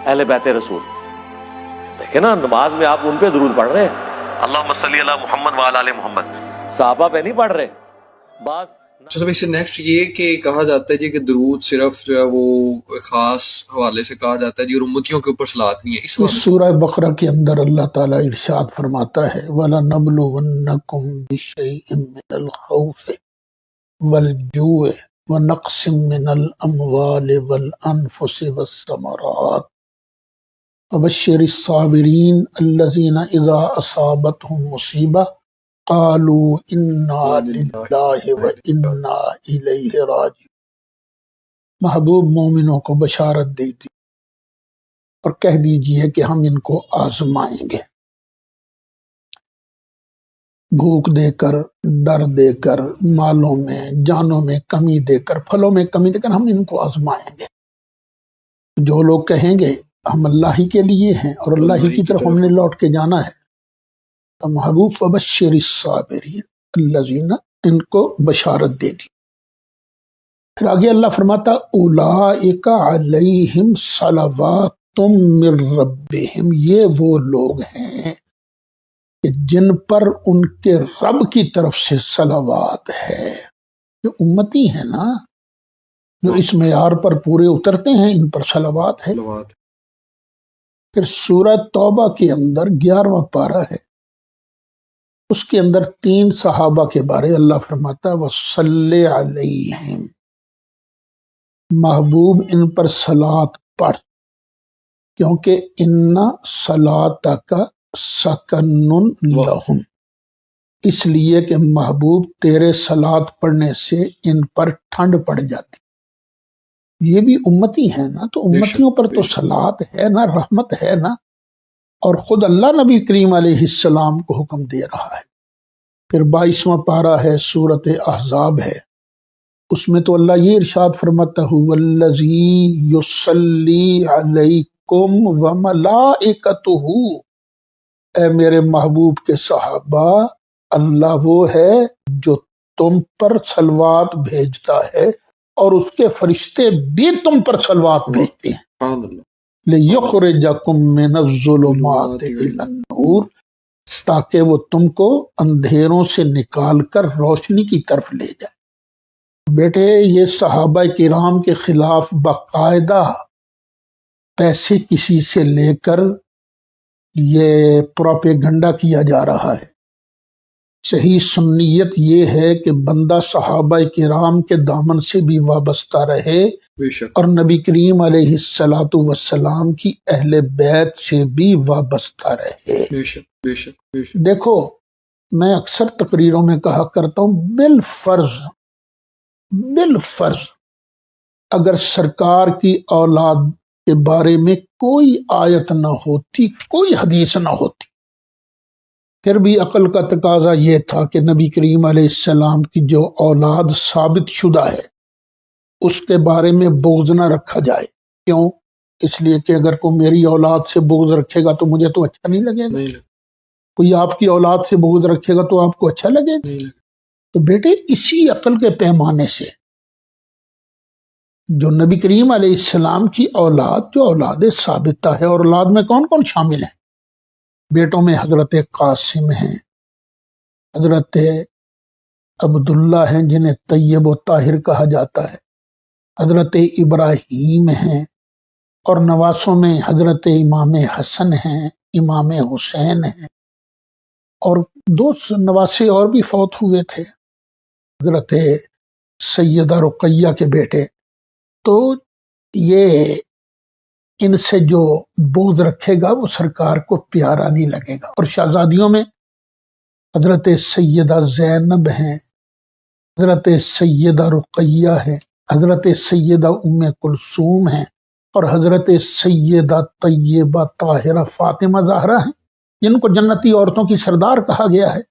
اہل بیت رسول. دیکھیں نا نماز میں آپ ان پہ درود پڑھ رہے ہیں، اللہم صلی علی محمد وعلی آل محمد، صحابہ پہ نہیں پڑھ رہے. بعض اچھا اس سے نیکسٹ یہ کہ کہا جاتا ہے جی کہ درود صرف جو ہے وہ خاص حوالے سے کہا جاتا ہے جی اور امتیوں کے اوپر صلات نہیں ہے. اس اس سورہ بقرہ کے اندر اللہ تعالیٰ ارشاد فرماتا ہے وَلَنَبْلُوَنَّكُمْ بِشَيْءٍ مِّنَ الْخَوْفِ وَالْجُوعِ وَنَقْصٍ مِّنَ الْأَمْوَالِ وَالْأَنفُسِ وَالثَّمَرَاتِ وَبَشِّرِ الصَّابِرِينَ الَّذِينَ إِذَا أَصَابَتْهُم مُّصِيبَةٌ قَالُوا إِنَّا لِلَّهِ وَإِنَّا إِلَيْهِ رَاجِعُونَ. محبوب مومنوں کو بشارت دے دی اور کہہ دیجئے کہ ہم ان کو آزمائیں گے، بھوک دے کر، ڈر دے کر، مالوں میں، جانوں میں کمی دے کر، پھلوں میں کمی دے کر ہم ان کو آزمائیں گے. جو لوگ کہیں گے ہم اللہ ہی کے لیے ہیں اور اللہ ہی کی طرف ہم نے لوٹ کے جانا ہے، تو محبوب فبشر الصابرین الذین، ان کو بشارت دے دی. پھر آگے اللہ فرماتا اولئک علیہم صلوات من ربہم، یہ وہ لوگ ہیں کہ جن پر ان کے رب کی طرف سے صلوات ہے. یہ امتی ہیں نا جو اس معیار پر پورے اترتے ہیں، ان پر صلوات ہے. پھر سورہ توبہ کے اندر 11واں پارہ ہے، اس کے اندر 3 صحابہ کے بارے اللہ فرماتا ہے وَصَلِّ عَلَيْهِمْ، محبوب ان پر صلات پڑھ، کیونکہ ان صلاتک سکن لہم، اس لیے کہ محبوب تیرے صلات پڑھنے سے ان پر ٹھنڈ پڑ جاتی. یہ بھی امتی ہیں نا، تو امتیوں پر تو صلات ہے نا، رحمت ہے نا، اور خود اللہ نبی کریم علیہ السلام کو حکم دے رہا ہے. پھر 22واں پارہ ہے، سورۃ احزاب ہے، اس میں تو اللہ یہ ارشاد فرماتا ہے والذی یصلی علیکم وملائکتہ، اے میرے محبوب کے صحابہ، اللہ وہ ہے جو تم پر صلوات بھیجتا ہے اور اس کے فرشتے بھی تم پر صلوات بھیجتے ہیں. لِیُخْرِجَکُم مِّنَ الظُّلُمَاتِ إِلَى النُّورِ، تاکہ وہ تم کو اندھیروں سے نکال کر روشنی کی طرف لے جائے. بیٹے یہ صحابہ کرام کے خلاف باقاعدہ پیسے کسی سے لے کر یہ پروپیگنڈا کیا جا رہا ہے. صحیح سنیت یہ ہے کہ بندہ صحابہ کرام کے دامن سے بھی وابستہ رہے اور نبی کریم علیہ الصلاۃ والسلام کی اہل بیت سے بھی وابستہ رہے. بے شک دیکھو میں اکثر تقریروں میں کہا کرتا ہوں بالفرض اگر سرکار کی اولاد کے بارے میں کوئی آیت نہ ہوتی، کوئی حدیث نہ ہوتی، پھر بھی عقل کا تقاضا یہ تھا کہ نبی کریم علیہ السلام کی جو اولاد ثابت شدہ ہے اس کے بارے میں بغض نہ رکھا جائے. کیوں؟ اس لیے کہ اگر کوئی میری اولاد سے بغض رکھے گا تو مجھے تو اچھا نہیں لگے گا، کوئی آپ کی اولاد سے بغض رکھے گا تو آپ کو اچھا لگے گا. تو بیٹے اسی عقل کے پیمانے سے جو نبی کریم علیہ السلام کی اولاد جو اولاد ثابتہ ہے، اور اولاد میں کون کون شامل ہیں؟ بیٹوں میں حضرت قاسم ہیں، حضرت عبداللہ ہیں جنہیں طیب و طاہر کہا جاتا ہے، حضرت ابراہیم ہیں، اور نواسوں میں حضرت امام حسن ہیں، امام حسین ہیں، اور 2 نواسے اور بھی فوت ہوئے تھے، حضرت سیدہ رقیہ کے بیٹے. تو یہ ان سے جو بغض رکھے گا وہ سرکار کو پیارا نہیں لگے گا. اور شہزادیوں میں حضرت سیدہ زینب ہیں، حضرت سیدہ رقیہ ہیں، حضرت سیدہ ام کلثوم ہیں، اور حضرت سیدہ طیبہ طاہرہ فاطمہ زہرا ہیں، جن کو جنتی عورتوں کی سردار کہا گیا ہے.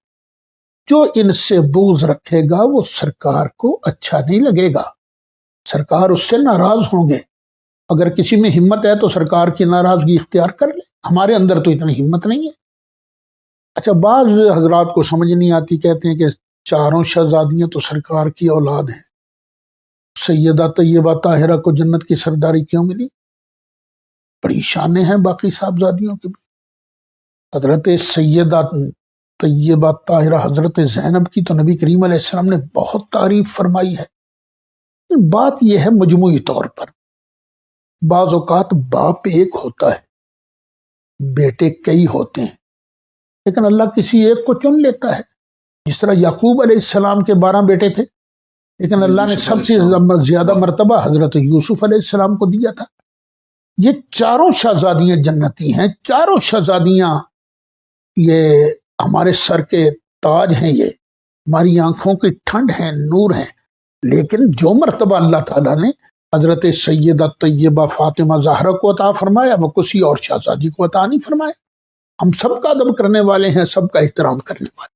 جو ان سے بغض رکھے گا وہ سرکار کو اچھا نہیں لگے گا، سرکار اس سے ناراض ہوں گے. اگر کسی میں ہمت ہے تو سرکار کی ناراضگی اختیار کر لے، ہمارے اندر تو اتنی ہمت نہیں ہے. اچھا بعض حضرات کو سمجھ نہیں آتی، کہتے ہیں کہ 4 شہزادیاں تو سرکار کی اولاد ہیں، سیدہ طیبہ طاہرہ کو جنت کی سرداری کیوں ملی؟ بڑی شانیں ہیں باقی صاحبزادیوں کی بھی. حضرت سیدہ طیبہ طاہرہ حضرت زینب کی تو نبی کریم علیہ السلام نے بہت تعریف فرمائی ہے. بات یہ ہے مجموعی طور پر بعض اوقات باپ ایک ہوتا ہے، بیٹے کئی ہوتے ہیں، لیکن اللہ کسی ایک کو چن لیتا ہے. جس طرح یعقوب علیہ السلام کے 12 بیٹے تھے، لیکن اللہ نے سب سے زیادہ مرتبہ حضرت یوسف علیہ السلام کو دیا تھا. یہ چاروں شہزادیاں جنتی ہیں، چاروں شہزادیاں یہ ہمارے سر کے تاج ہیں، یہ ہماری آنکھوں کی ٹھنڈ ہیں، نور ہیں. لیکن جو مرتبہ اللہ تعالیٰ نے حضرت سیدہ طیبہ فاطمہ زہرا کو عطا فرمایا وہ کسی اور شہزادی کو عطا نہیں فرمایا. ہم سب کا ادب کرنے والے ہیں، سب کا احترام کرنے والے.